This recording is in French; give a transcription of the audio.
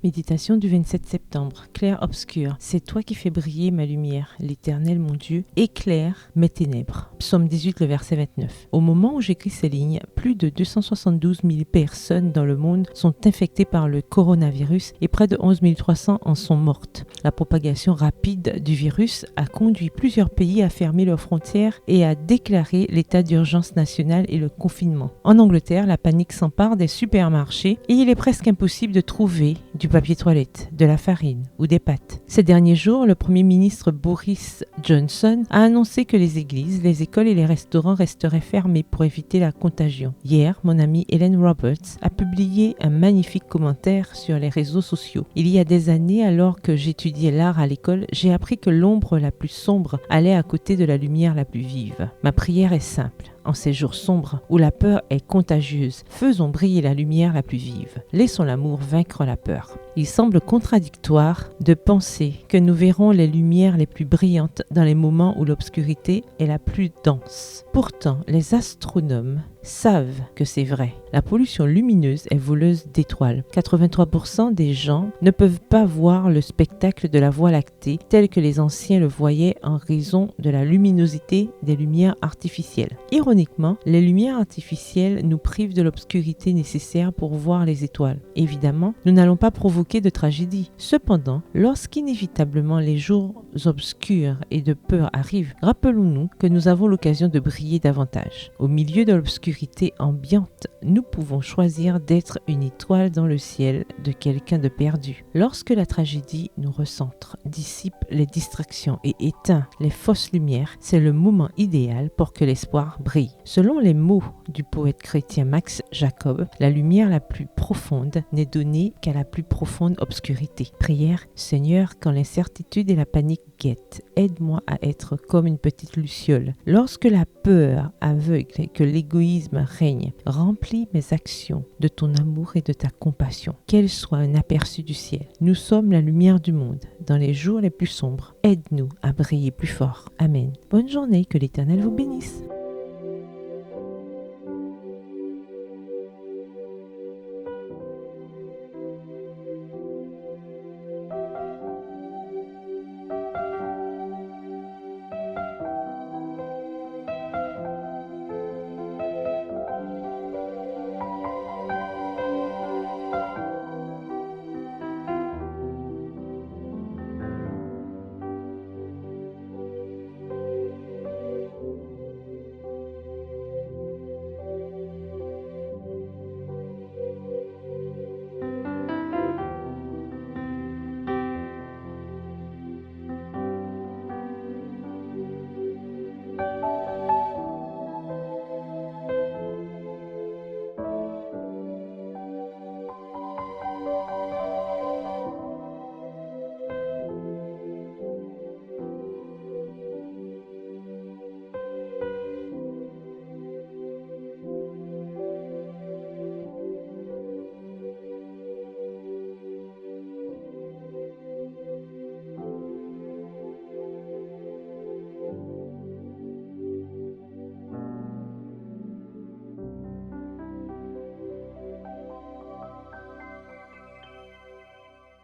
Méditation du 27 septembre. Clair-obscur. C'est toi qui fais briller ma lumière, l'Éternel mon Dieu, éclaire mes ténèbres. Psaume 18, le verset 29. Au moment où j'écris ces lignes, plus de 272 000 personnes dans le monde sont infectées par le coronavirus et près de 11 300 en sont mortes. La propagation rapide du virus a conduit plusieurs pays à fermer leurs frontières et à déclarer l'état d'urgence nationale et le confinement. En Angleterre, la panique s'empare des supermarchés et il est presque impossible de trouver du papier toilette, de la farine ou des pâtes. Ces derniers jours, le Premier ministre Boris Johnson a annoncé que les églises, les écoles et les restaurants resteraient fermés pour éviter la contagion. Hier, mon amie Helen Roberts a publié un magnifique commentaire sur les réseaux sociaux. Il y a des années, alors que j'étudiais l'art à l'école, j'ai appris que l'ombre la plus sombre allait à côté de la lumière la plus vive. Ma prière est simple. En ces jours sombres où la peur est contagieuse, faisons briller la lumière la plus vive. Laissons l'amour vaincre la peur. Il semble contradictoire de penser que nous verrons les lumières les plus brillantes dans les moments où l'obscurité est la plus dense. Pourtant, les astronomes savent que c'est vrai. La pollution lumineuse est voleuse d'étoiles. 83% des gens ne peuvent pas voir le spectacle de la Voie lactée tel que les anciens le voyaient en raison de la luminosité des lumières artificielles. Ironiquement, les lumières artificielles nous privent de l'obscurité nécessaire pour voir les étoiles. Évidemment, nous n'allons pas provoquer de tragédie. Cependant, lorsqu'inévitablement les jours obscurs et de peur arrivent, rappelons-nous que nous avons l'occasion de briller davantage. Au milieu de l'obscurité ambiante, nous pouvons choisir d'être une étoile dans le ciel de quelqu'un de perdu. Lorsque la tragédie nous recentre, dissipe les distractions et éteint les fausses lumières, c'est le moment idéal pour que l'espoir brille. Selon les mots du poète chrétien Max Jacob, la lumière la plus profonde n'est donnée qu'à la plus profonde obscurité. Prière, Seigneur, quand l'incertitude et la panique guettent, aide-moi à être comme une petite luciole. Lorsque la peur aveugle et que l'égoïsme règne, remplis mes actions de ton amour et de ta compassion. Qu'elles soient un aperçu du ciel. Nous sommes la lumière du monde. Dans les jours les plus sombres, aide-nous à briller plus fort. Amen. Bonne journée, que l'Éternel vous bénisse.